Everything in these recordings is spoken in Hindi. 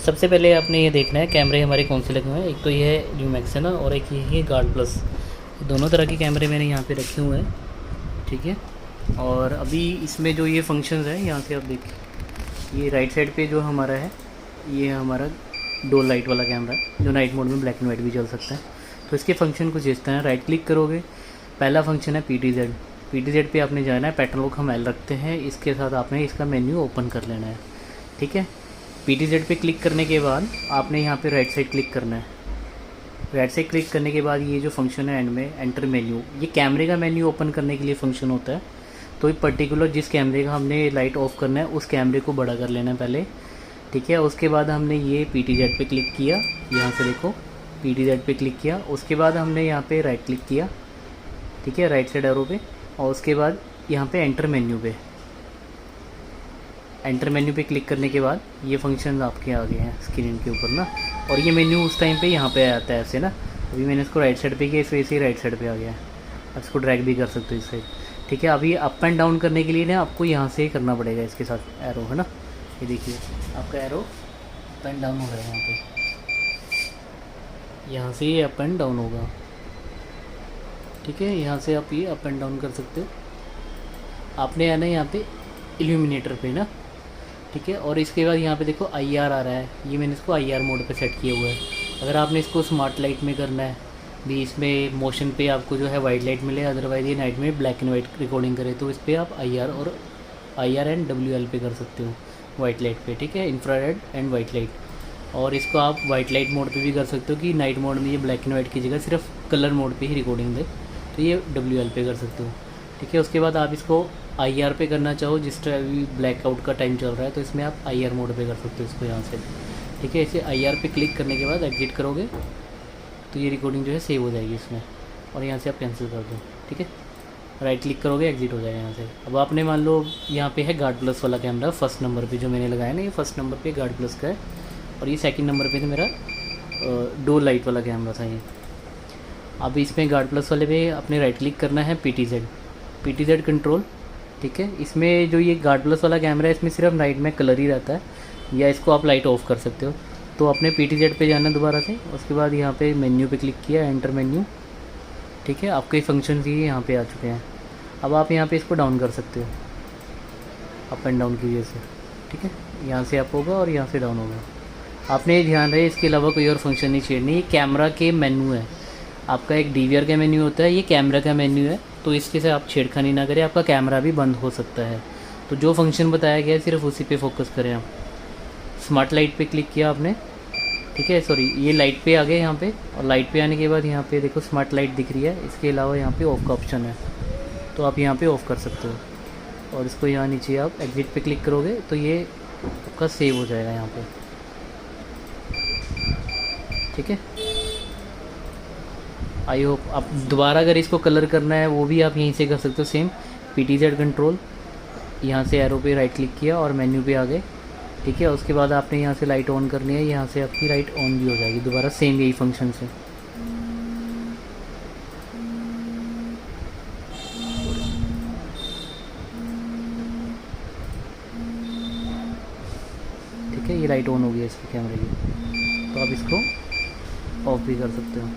सबसे पहले आपने ये देखना है कैमरे हमारे कौन से लगे हुए हैं। एक तो ये है ल्यूमैक्स है ना, और एक ये है गार्ड प्लस। दोनों तरह के कैमरे मैंने यहाँ पे रखे हुए हैं, ठीक है। और अभी इसमें जो ये फंक्शंस है, यहाँ से आप देखिए, ये राइट साइड पे जो हमारा है, ये हमारा डो लाइट वाला कैमरा है जो नाइट मोड में ब्लैक एंड वाइट भी चल सकता है। तो इसके फंक्शन कुछ इस तरह है। राइट क्लिक करोगे, पहला फंक्शन है PTZ। PTZ पे आपने जाना है, पैटर्न लॉक हम एल रखते हैं, इसके साथ आपने इसका मेन्यू ओपन कर लेना है, ठीक है। PTZ पे क्लिक करने के बाद आपने यहाँ पे राइट साइड क्लिक करना है। राइट साइड क्लिक करने के बाद ये जो फंक्शन है एंड में एंटर मेन्यू, ये कैमरे का मेन्यू ओपन करने के लिए फंक्शन होता है। तो ये पर्टिकुलर जिस कैमरे का हमने लाइट ऑफ करना है उस कैमरे को बड़ा कर लेना है पहले, ठीक है। उसके बाद हमने ये PTZ पे क्लिक किया, यहाँ से देखो PTZ पे क्लिक किया। उसके बाद हमने यहाँ पे राइट क्लिक किया, ठीक है, राइट साइड एरो पे। और उसके बाद यहाँ पे एंटर मेन्यू पे, एंटर मेन्यू पे क्लिक करने के बाद ये फंक्शन आपके आ गए हैं स्क्रीन के ऊपर ना। और ये मेन्यू उस टाइम पे यहाँ पे आता है ऐसे ना। अभी मैंने इसको राइट साइड पे किया, इस वजह से राइट साइड पे आ गया है। आप इसको ड्रैग भी कर सकते हो इस साइड, ठीक है। अभी अप एंड डाउन करने के लिए ना आपको यहाँ से करना पड़ेगा, इसके साथ एरो है ना, ये देखिए आपका एरो अप एंड डाउन हो रहा है यहाँ पे, यहाँ से ये अप एंड डाउन होगा, ठीक है। यहाँ से आप ये अप एंड डाउन कर सकते हो। आपने आना है यहाँ पे इल्यूमिनेटर पे ना, ठीक है। और इसके बाद यहाँ पे देखो IR आ रहा है, ये मैंने इसको IR मोड पे सेट किया हुआ है। अगर आपने इसको स्मार्ट लाइट में करना है भी, इसमें मोशन पे आपको जो है वाइट लाइट मिले, अदरवाइज़ ये नाइट में ब्लैक एंड वाइट रिकॉर्डिंग करे, तो इस पर आप IR एंड WL पे कर सकते हो वाइट लाइट पे, ठीक है, इंफ्रारेड एंड वाइट लाइट। और इसको आप वाइट लाइट मोड पे भी कर सकते हो कि नाइट मोड में ये ब्लैक एंड वाइट की जगह सिर्फ कलर मोड पे ही रिकॉर्डिंग दे, तो ये WL पे कर सकते हो, ठीक है। उसके बाद आप इसको IR पे करना चाहो, जिस टाइम ब्लैकआउट का टाइम चल रहा है, तो इसमें आप IR मोड पे कर सकते हो इसको यहाँ से, ठीक है। इसे IR पे क्लिक करने के बाद एग्जिट करोगे तो ये रिकॉर्डिंग जो है सेव हो जाएगी इसमें, और यहाँ से आप कैंसिल कर दो, ठीक है। राइट क्लिक करोगे, एग्जिट हो जाएगा यहाँ से। अब आपने मान लो यहाँ पे है गार्ड प्लस वाला कैमरा, फर्स्ट नंबर पे जो मैंने लगाया ना, ये फर्स्ट नंबर पे गार्ड प्लस का है, और ये सेकंड नंबर पे तो मेरा डो लाइट वाला कैमरा था ये। अब इसमें गार्ड प्लस वाले पे अपने राइट क्लिक करना है, PTZ कंट्रोल, ठीक है। इसमें जो ये गार्ड प्लस वाला कैमरा है, इसमें सिर्फ नाइट में कलर ही रहता है, या इसको आप लाइट ऑफ कर सकते हो। तो अपने PTZ पे जाना दोबारा से, उसके बाद यहाँ पे मेन्यू पे क्लिक किया, एंटर मेन्यू, ठीक है। आपके फंक्शन ही यहाँ पे आ चुके हैं। अब आप यहाँ पे इसको डाउन कर सकते हो अप एंड डाउन की वजह से, ठीक है। यहाँ से अप होगा और यहाँ से डाउन होगा। आपने ध्यान रहे इसके अलावा कोई और फंक्शन नहीं छेड़नी। ये कैमरा के मेन्यू है, आपका एक DVR का मेन्यू होता है, ये कैमरा का मेन्यू है, तो इसके से आप छेड़खानी ना करें, आपका कैमरा भी बंद हो सकता है। तो जो फंक्शन बताया गया है सिर्फ उसी पे फोकस करें आप। स्मार्ट लाइट पे क्लिक किया आपने, ठीक है, सॉरी ये लाइट पे आ गए यहाँ पे, और लाइट पे आने के बाद यहाँ पे देखो स्मार्ट लाइट दिख रही है, इसके अलावा यहाँ पे ऑफ का ऑप्शन है, तो आप यहाँ पे ऑफ़ कर सकते हो। और इसको यहाँ नीचे आप एग्जिट पे क्लिक करोगे तो ये आपका सेव हो जाएगा यहाँ पे, ठीक है। आई होप आप दोबारा अगर इसको कलर करना है वो भी आप यहीं से कर सकते हो सेम। PTZ कंट्रोल, यहाँ से एरो पे राइट क्लिक किया और मेन्यू पे आ गए, ठीक है। उसके बाद आपने यहाँ से लाइट ऑन करनी है, यहाँ से आपकी लाइट ऑन भी हो जाएगी दोबारा सेम यही फंक्शन से। ठीक है, ये लाइट ऑन हो गई है इसके कैमरे की, तो आप इसको ऑफ भी कर सकते हो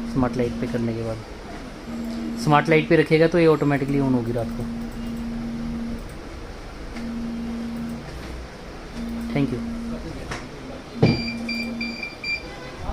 स्मार्ट लाइट पे करने के बाद। स्मार्ट लाइट पे रखेगा तो ये ऑटोमेटिकली ऑन होगी रात को। Thank you.